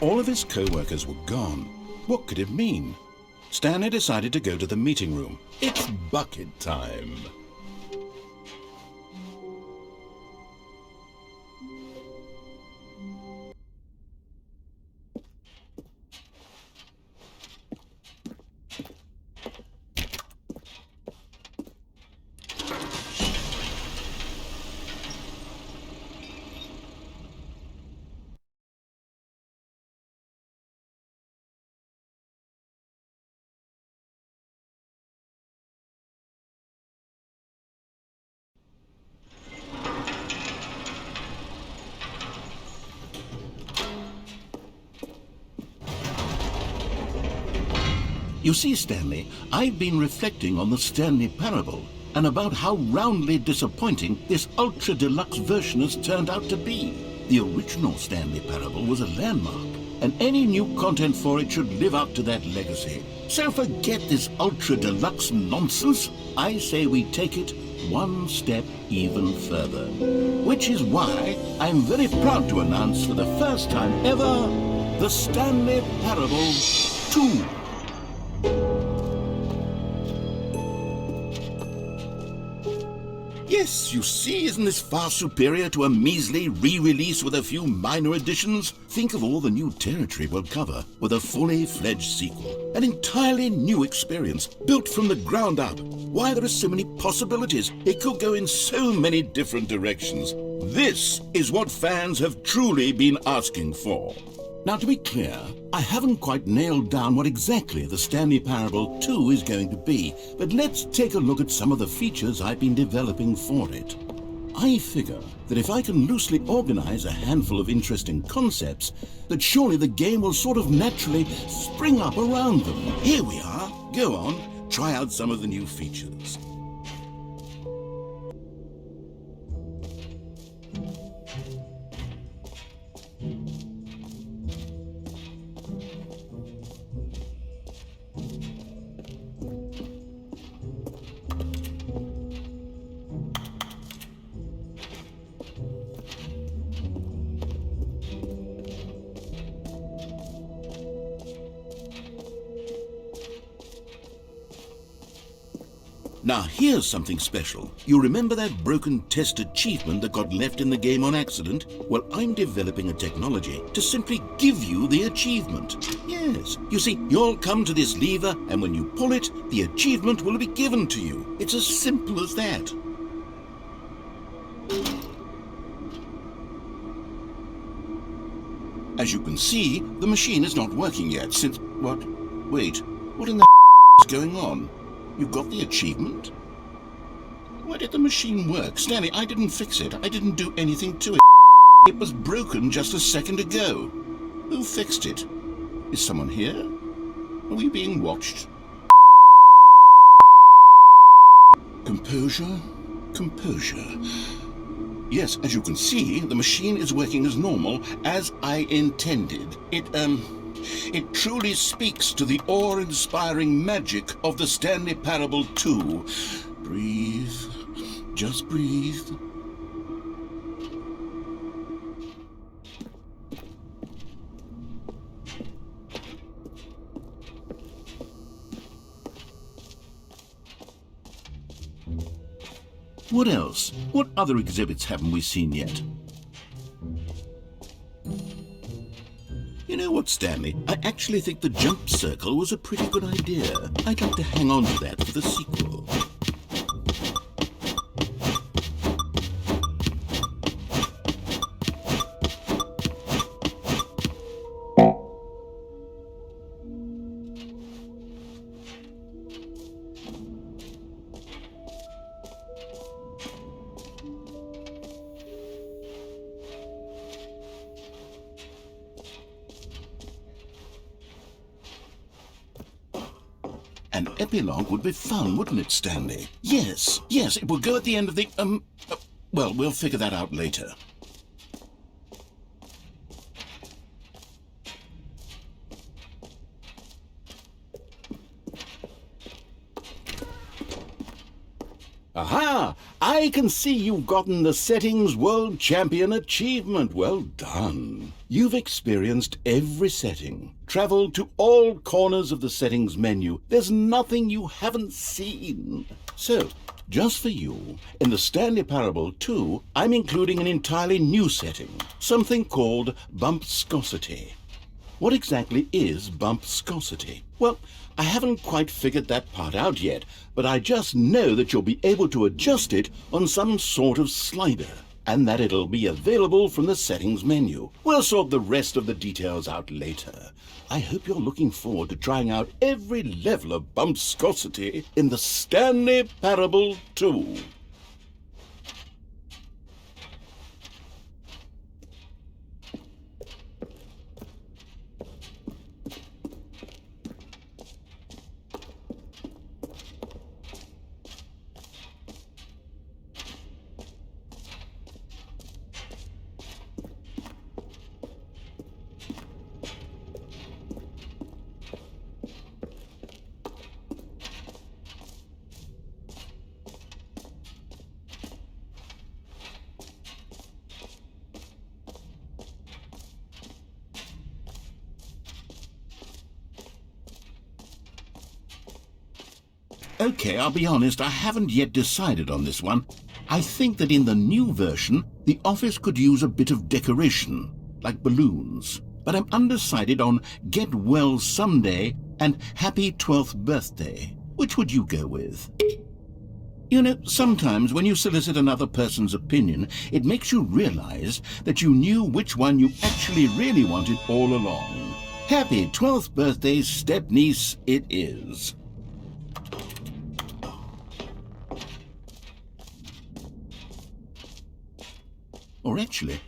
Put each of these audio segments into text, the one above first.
All of his co-workers were gone. What could it mean? Stanley decided to go to the meeting room. It's bucket time. You see, Stanley, I've been reflecting on the Stanley parable and about how roundly disappointing this ultra deluxe version has turned out to be. The original Stanley parable was a landmark, and any new content for it should live up to that legacy. So forget this ultra deluxe nonsense. I say we take it one step even further. Which is why I'm very proud to announce for the first time ever, the Stanley Parable 2. Yes, you see, isn't this far superior to a measly re-release with a few minor additions? Think of all the new territory we'll cover with a fully fledged sequel. An entirely new experience, built from the ground up. Why, there are so many possibilities. It could go in so many different directions. This is what fans have truly been asking for. Now, to be clear, I haven't quite nailed down what exactly the Stanley Parable 2 is going to be, but let's take a look at some of the features I've been developing for it. I figure that if I can loosely organize a handful of interesting concepts, that surely the game will sort of naturally spring up around them. Here we are. Go on, try out some of the new features. Now here's something special. You remember that broken test achievement that got left in the game on accident? Well, I'm developing a technology to simply give you the achievement. Yes, you see, you'll come to this lever, and when you pull it, the achievement will be given to you. It's as simple as that. As you can see, the machine is not working yet since... What? Wait, what in the is going on? You got the achievement? Why did the machine work? Stanley, I didn't fix it. I didn't do anything to it. It was broken just a second ago. Who fixed it? Is someone here? Are we being watched? Composure, composure. Yes, as you can see, the machine is working as normal, as I intended. It truly speaks to the awe-inspiring magic of the Stanley Parable 2. Breathe. Just breathe. What else? What other exhibits haven't we seen yet? You know what, Stanley? I actually think the jump circle was a pretty good idea. I'd like to hang on to that for the sequel. An epilogue would be fun, wouldn't it, Stanley? Yes, it will go at the end of the, well, we'll figure that out later. Aha! I can see you've gotten the Settings World Champion achievement. Well done. You've experienced every setting, traveled to all corners of the settings menu. There's nothing you haven't seen. So, just for you, in the Stanley Parable 2, I'm including an entirely new setting, something called bumpscosity. What exactly is bumpscosity? Well, I haven't quite figured that part out yet, but I just know that you'll be able to adjust it on some sort of slider, and that it'll be available from the settings menu. We'll sort the rest of the details out later. I hope you're looking forward to trying out every level of bumpscosity in the Stanley Parable 2. Okay, I'll be honest, I haven't yet decided on this one. I think that in the new version, the office could use a bit of decoration, like balloons. But I'm undecided on Get Well Someday and Happy 12th Birthday. Which would you go with? You know, sometimes when you solicit another person's opinion, it makes you realize that you knew which one you actually really wanted all along. Happy 12th Birthday, step-niece it is. Or actually,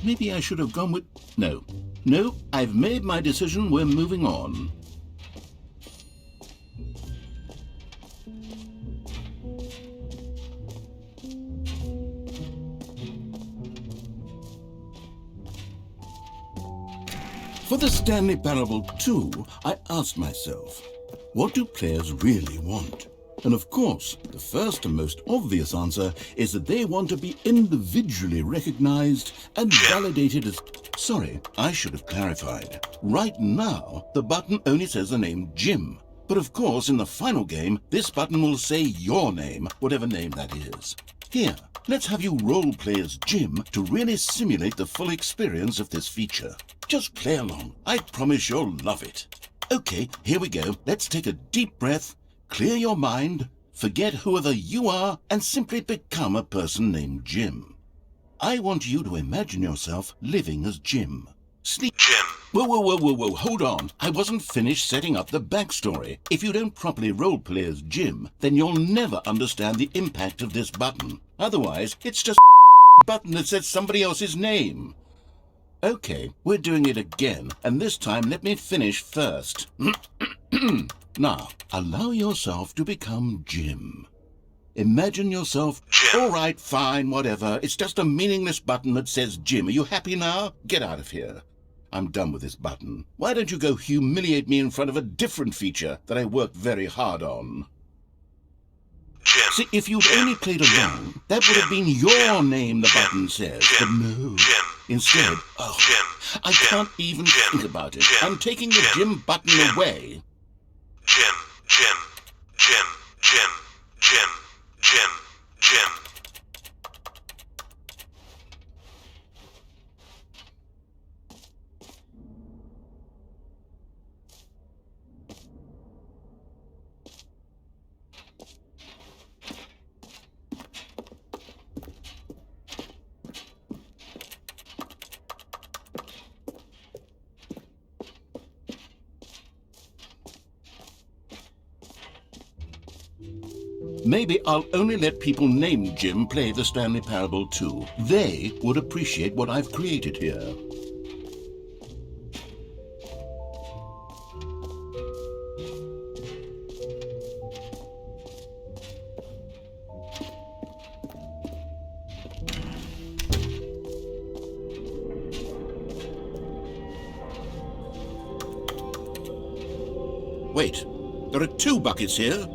maybe I should have gone with... No, I've made my decision. We're moving on. For the Stanley Parable 2, I asked myself, what do players really want? And of course, the first and most obvious answer is that they want to be individually recognized and validated as... Sorry, I should have clarified. Right now, the button only says the name Jim. But of course, in the final game, this button will say your name, whatever name that is. Here, let's have you role-play as Jim to really simulate the full experience of this feature. Just play along. I promise you'll love it. Okay, here we go. Let's take a deep breath. Clear your mind, forget whoever you are, and simply become a person named Jim. I want you to imagine yourself living as Jim. Sleep. Jim. Whoa, hold on. I wasn't finished setting up the backstory. If you don't properly roleplay as Jim, then you'll never understand the impact of this button. Otherwise, it's just a button that says somebody else's name. Okay, we're doing it again, and this time let me finish first. Now, allow yourself to become Jim. Imagine yourself... Jim. All right, fine, whatever. It's just a meaningless button that says Jim. Are you happy now? Get out of here. I'm done with this button. Why don't you go humiliate me in front of a different feature that I worked very hard on? Jim. See, if you'd Jim. only played Jim. along, that would have been your Jim. name, the Jim. button says. Jim. But no. Jim. Instead, Jim. oh, Jim. I Jim. can't even Jim. think about it. Jim. I'm taking the Jim. Jim button Jim. away. Jim. Maybe I'll only let people named Jim play the Stanley Parable 2. They would appreciate what I've created here. Wait, there are two buckets here.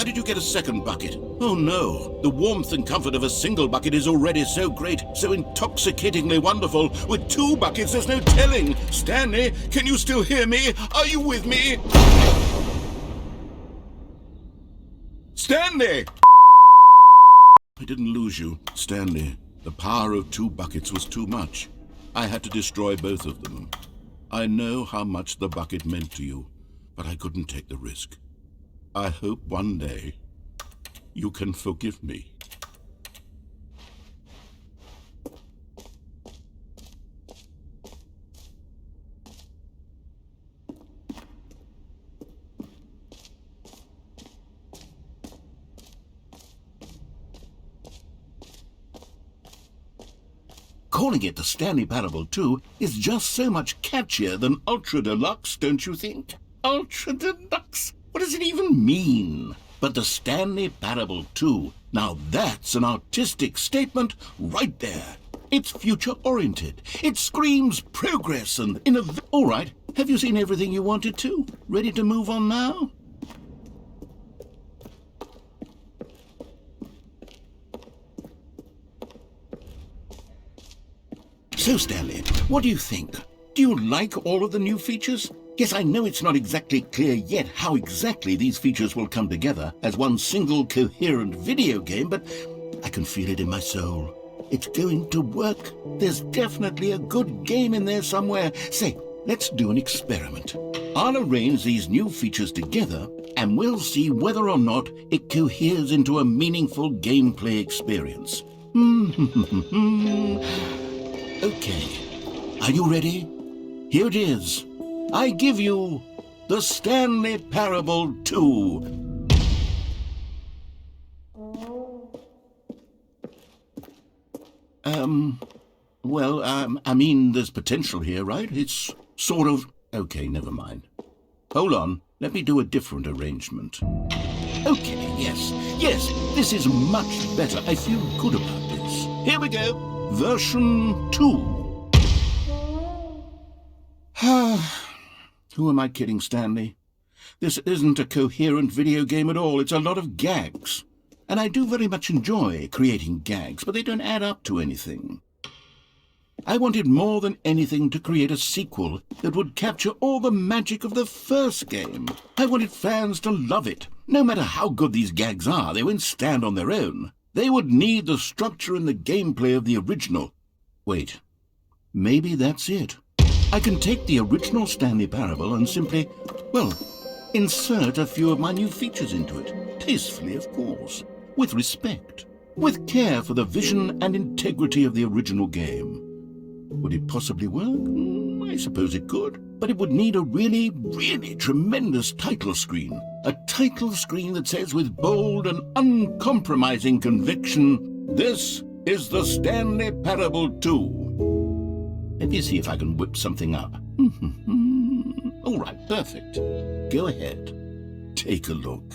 How did you get a second bucket? Oh no, the warmth and comfort of a single bucket is already so great, so intoxicatingly wonderful. With 2 buckets, there's no telling. Stanley, can you still hear me? Are you with me? Stanley! I didn't lose you, Stanley. The power of 2 buckets was too much. I had to destroy both of them. I know how much the bucket meant to you, but I couldn't take the risk. I hope one day you can forgive me. Calling it the Stanley Parable 2 is just so much catchier than Ultra Deluxe, don't you think? Ultra Deluxe? What does it even mean? But the Stanley Parable 2, now that's an artistic statement right there. It's future-oriented. It screams progress and innovation. All right, have you seen everything you wanted to? Ready to move on now? So, Stanley, what do you think? Do you like all of the new features? Yes, I know it's not exactly clear yet how exactly these features will come together as one single coherent video game, but I can feel it in my soul. It's going to work. There's definitely a good game in there somewhere. Say, let's do an experiment. I'll arrange these new features together, and we'll see whether or not it coheres into a meaningful gameplay experience. Okay, are you ready? Here it is. I give you the Stanley Parable 2. I mean, there's potential here, right? It's sort of... Okay, never mind. Hold on, let me do a different arrangement. Okay, yes, this is much better. I feel good about this. Here we go. Version 2. Who am I kidding, Stanley? This isn't a coherent video game at all. It's a lot of gags. And I do very much enjoy creating gags, but they don't add up to anything. I wanted more than anything to create a sequel that would capture all the magic of the first game. I wanted fans to love it. No matter how good these gags are, they won't stand on their own. They would need the structure and the gameplay of the original. Wait, maybe that's it. I can take the original Stanley Parable and simply, insert a few of my new features into it. Tastefully, of course. With respect. With care for the vision and integrity of the original game. Would it possibly work? I suppose it could. But it would need a really, really tremendous title screen. A title screen that says with bold and uncompromising conviction, "This is the Stanley Parable 2. Let me see if I can whip something up. All right, perfect. Go ahead. Take a look.